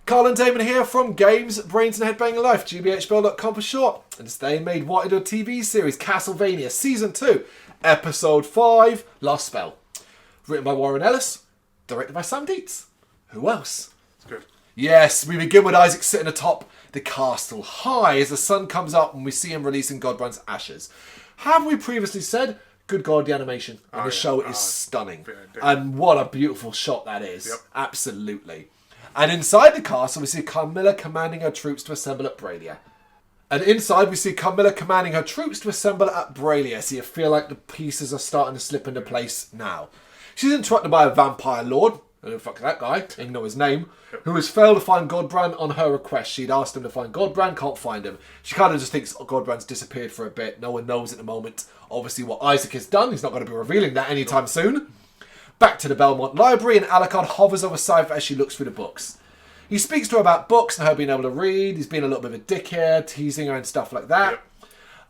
Carl and Damon here from Brrraains A Head-Banging Life, gbhblofficial for short. And today made what into a TV series, Castlevania Season 2, Episode 5, Last Spell. Written by Warren Ellis, directed by Sam Dietz. Who else? It's good. Yes, we begin with Isaac sitting atop the castle high as the sun comes up and we see him releasing Godbrand's ashes. Have we previously said, good God, the animation in the show is stunning. And what a beautiful shot that is. Yep. Absolutely. And inside the castle, we see Carmilla commanding her troops to assemble at Brrraains. And inside, we see Carmilla commanding her troops to assemble at Brrraains. So you feel like the pieces are starting to slip into place now. She's interrupted by a vampire lord. I don't know fuck that guy, I know his name, who has failed to find Godbrand on her request. She'd asked him to find Godbrand, can't find him. She kind of just thinks Godbrand's disappeared for a bit. No one knows at the moment, obviously, what Isaac has done. He's not going to be revealing that anytime soon. Back to the Belmont Library, and Alucard hovers over Cypher as she looks through the books. He speaks to her about books and her being able to read. He's been a little bit of a dickhead, teasing her and stuff like that.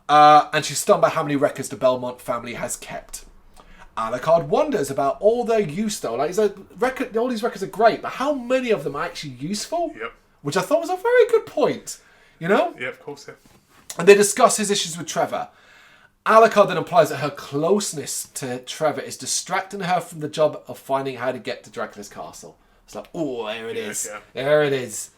And she's stunned by how many records the Belmont family has kept. Alucard wonders about all their use, though. Like, all these records are great, but how many of them are actually useful? Yep. Which I thought was a very good point. You know? Yeah, of course, yeah. And they discuss his issues with Trevor. Alucard then implies that her closeness to Trevor is distracting her from the job of finding how to get to Dracula's castle. It's like, oh, there it is. Yeah. There it is.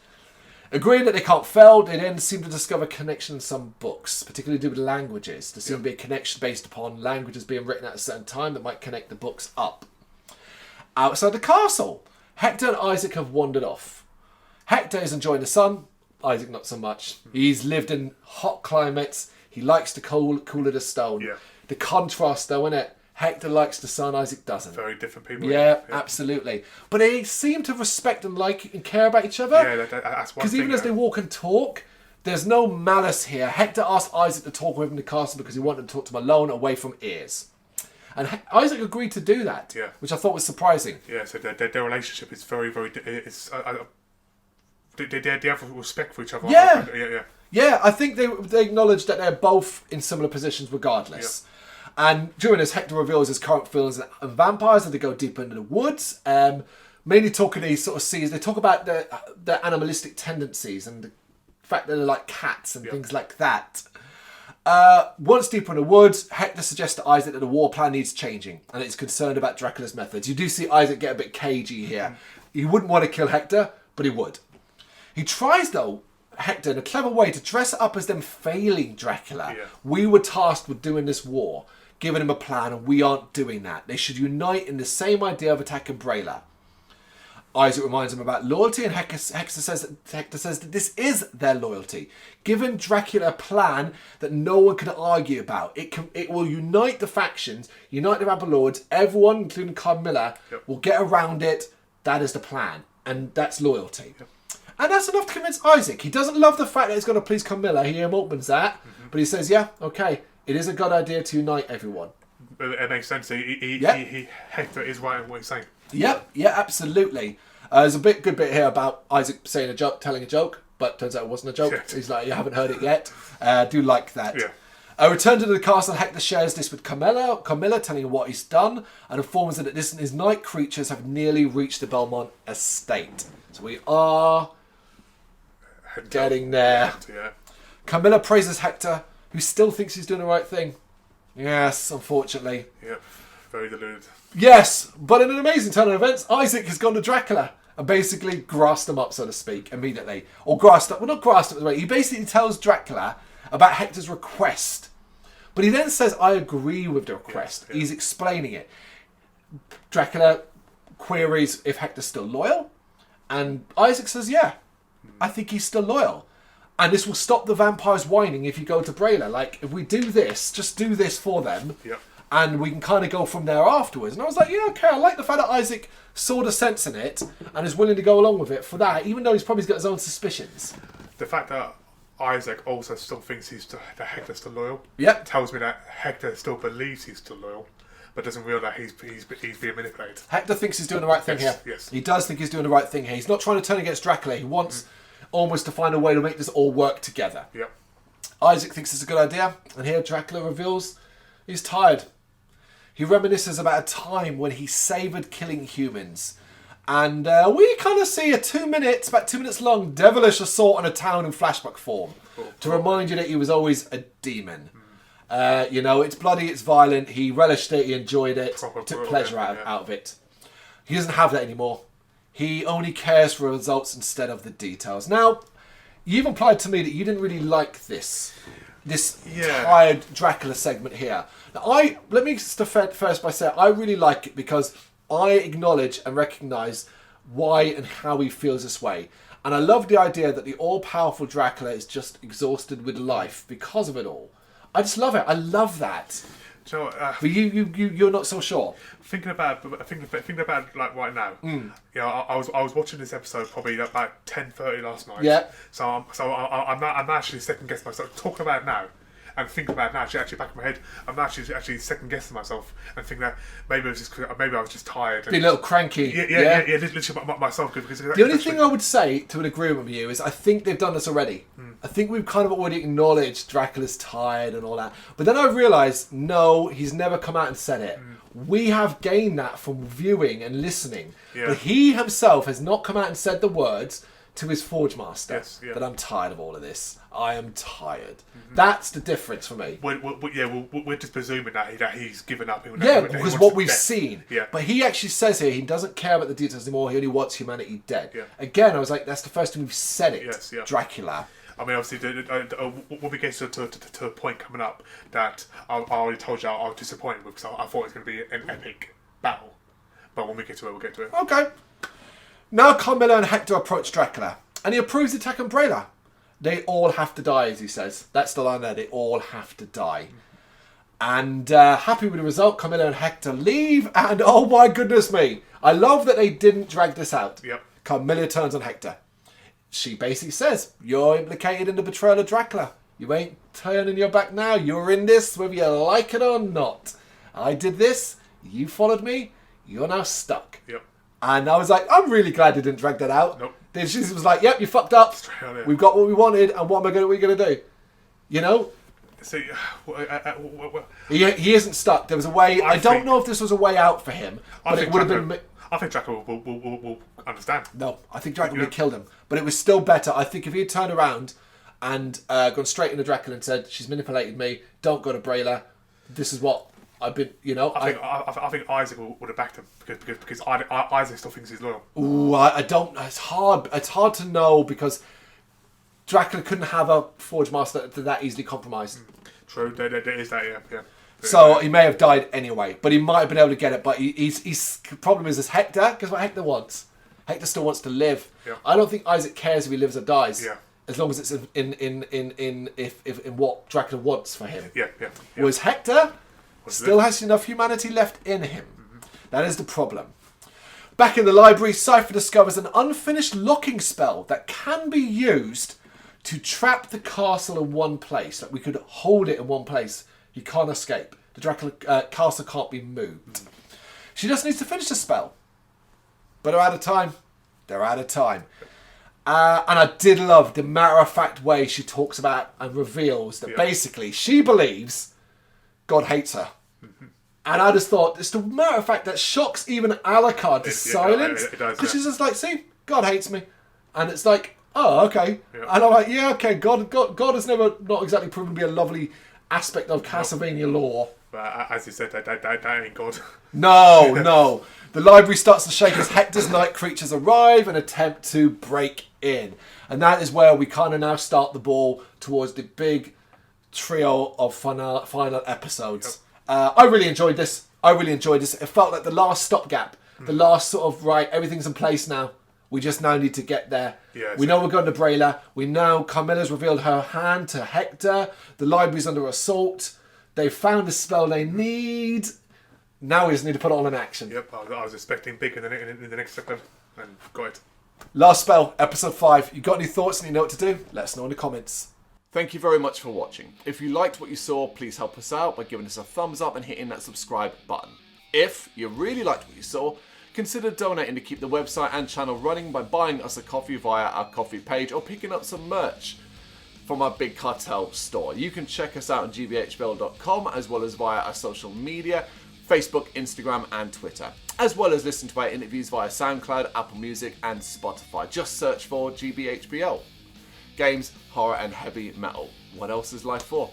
Agreeing that they can't fail, they then seem to discover connection in some books, particularly to do with languages. There seems to be a connection based upon languages being written at a certain time that might connect the books up. Outside the castle, Hector and Isaac have wandered off. Hector is enjoying the sun, Isaac not so much. He's lived in hot climates, he likes the cooler the stone. Yeah. The contrast though, innit? Hector likes the sun, Isaac doesn't. Very different people. Yeah, absolutely. But they seem to respect and like and care about each other. Yeah, that's one thing. Because even as they walk and talk, there's no malice here. Hector asked Isaac to talk with him in the castle because he wanted to talk to him alone, away from ears. And Isaac agreed to do that, which I thought was surprising. Yeah, so their relationship is very, very... They have respect for each other. Yeah. Yeah, I think they acknowledge that they're both in similar positions regardless. Yeah. And during this, Hector reveals his current feelings on vampires as they go deeper into the woods. Mainly talking these sort of scenes. They talk about their animalistic tendencies and the fact that they're like cats and things like that. Once deeper in the woods, Hector suggests to Isaac that the war plan needs changing and it's concerned about Dracula's methods. You do see Isaac get a bit cagey here. He wouldn't want to kill Hector, but he would. He tries, though, Hector in a clever way to dress it up as them failing Dracula. Yeah. We were tasked with doing this war, giving him a plan, and we aren't doing that. They should unite in the same idea of attacking Brrraains. Isaac reminds him about loyalty, and Hector says that this is their loyalty. Given Dracula a plan that no one can argue about, it will unite the factions, unite the Vampire Lords, everyone, including Carmilla, will get around it. That is the plan, and that's loyalty. Yep. And that's enough to convince Isaac. He doesn't love the fact that it's going to please Carmilla. He opens that, but he says, yeah, okay, it is a good idea to unite everyone. It makes sense. Hector is right in what he's saying. Yep, yeah, absolutely. There's a good bit here about Isaac saying a joke, telling a joke, but turns out it wasn't a joke. Yeah. He's like, you haven't heard it yet. I do like that. Yeah. Return to the castle, Hector shares this with Carmilla, telling her what he's done, and informs her that his night creatures have nearly reached the Belmont estate. So we are getting there. Yeah. Carmilla praises Hector, who still thinks he's doing the right thing. Yes, unfortunately. Yep, very deluded. Yes, but in an amazing turn of events, Isaac has gone to Dracula and basically grassed him up, so to speak, immediately. Or grassed up, well, not grassed up, he basically tells Dracula about Hector's request. But he then says, I agree with the request. Yeah. He's explaining it. Dracula queries if Hector's still loyal, and Isaac says, yeah, I think he's still loyal. And this will stop the vampires whining if you go to Brrraains. Like, if we do this, just do this for them, and we can kind of go from there afterwards. And I was like, yeah, okay, I like the fact that Isaac saw the sense in it and is willing to go along with it for that, even though he's probably got his own suspicions. The fact that Isaac also still thinks that Hector's still loyal tells me that Hector still believes he's still loyal, but doesn't realise he's being manipulated. Hector thinks he's doing the right thing here. Yes. He does think he's doing the right thing here. He's not trying to turn against Dracula. He wants almost to find a way to make this all work together. Yep. Isaac thinks it's a good idea, and here Dracula reveals he's tired. He reminisces about a time when he savoured killing humans, And we kind of see about 2 minutes long, devilish assault on a town in flashback form to remind you that he was always a demon. It's bloody, it's violent. He relished it, he enjoyed it, took pleasure out of it. He doesn't have that anymore. He only cares for results instead of the details. Now, you've implied to me that you didn't really like this tired Dracula segment here. Now, let me start first by saying I really like it because I acknowledge and recognise why and how he feels this way. And I love the idea that the all-powerful Dracula is just exhausted with life because of it all. I just love it. I love that. So, but you're not so sure. Thinking about like right now. I was watching this episode probably about 10:30 last night. Yeah. So I'm actually second guessing myself talking about it now. And thinking about it now, actually back in my head, I'm actually second guessing myself and thinking that maybe I was just tired. Be a little cranky. Yeah, literally myself. Because the only thing I would say to an agreement with you is I think they've done this already. I think we've kind of already acknowledged Dracula's tired and all that. But then I realised, no, he's never come out and said it. We have gained that from viewing and listening. Yeah. But he himself has not come out and said the words to his Forge Master that I'm tired of all of this. I am tired. That's the difference for me. We're just presuming that he's given up. Because what we've seen. Yeah. But he actually says here he doesn't care about the details anymore. He only wants humanity dead. Yeah. Again, I was like, that's the first time we've said it. Yes, yeah. Dracula. I mean, obviously, when we get to a point coming up that I already told you I was disappointed with because I thought it was going to be an epic battle. But when we get to it, we'll get to it. Okay. Now Carmilla and Hector approach Dracula, and he approves the attack on Brrraains. They all have to die, as he says. That's the line there. They all have to die. And happy with the result, Carmilla and Hector leave, and oh my goodness me, I love that they didn't drag this out. Yep. Carmilla turns on Hector. She basically says, you're implicated in the betrayal of Dracula. You ain't turning your back now. You're in this, whether you like it or not. I did this. You followed me. You're now stuck. Yep. And I was like, I'm really glad they didn't drag that out. Nope. Then she was like, yep, you fucked up. We've got what we wanted, and what are we going to do? You know? See, he isn't stuck. There was a way. I don't know if this was a way out for him, but it would have been. I think Dracula will understand. No, I think Dracula would have killed him. But it was still better. I think if he had turned around and gone straight into Dracula and said, she's manipulated me, don't go to Brrraains, this is what I've been, I think Isaac would have backed him because Isaac still thinks he's loyal. Ooh, I don't. It's hard. It's hard to know because Dracula couldn't have a Forge Master that easily compromised. True, there is that. Yeah. So he may have died anyway, but he might have been able to get it. But his problem is Hector. Guess what Hector wants? Hector still wants to live. Yeah. I don't think Isaac cares if he lives or dies. Yeah. As long as it's in what Dracula wants for him. Yeah. Whereas Hector still has enough humanity left in him. That is the problem. Back in the library, Cypher discovers an unfinished locking spell that can be used to trap the castle in one place. Like we could hold it in one place. He can't escape. The Dracula castle can't be moved. She just needs to finish the spell. But they're out of time. And I did love the matter-of-fact way she talks about and reveals that basically she believes God hates her. And I just thought, it's the matter of fact that shocks even Alucard to silence. Because she's just like, see, God hates me. And it's like, oh, okay. Yeah. And I'm like, yeah, okay, God has never not exactly proven to be a lovely aspect of Castlevania lore. But as you said, that ain't God. No. The library starts to shake as Hector's night creatures arrive and attempt to break in. And that is where we kind of now start the ball towards the big trio of final episodes. Yep. I really enjoyed this. It felt like the last stopgap. The last sort of, right, everything's in place now. We just now need to get there. Yeah, we know we're going to Brrraains. We know Carmilla's revealed her hand to Hector. The library's under assault. They've found the spell they need. Now we just need to put it all in action. Yep, I was expecting big in the next second and got it. Last spell, episode 5. You got any thoughts and you know what to do? Let us know in the comments. Thank you very much for watching. If you liked what you saw, please help us out by giving us a thumbs up and hitting that subscribe button. If you really liked what you saw, consider donating to keep the website and channel running by buying us a coffee via our coffee page or picking up some merch from our Big Cartel store. You can check us out on gbhbl.com as well as via our social media, Facebook, Instagram and Twitter. as well as listen to our interviews via SoundCloud, Apple Music and Spotify. Just search for GBHBL. Games, horror and heavy metal. What else is life for?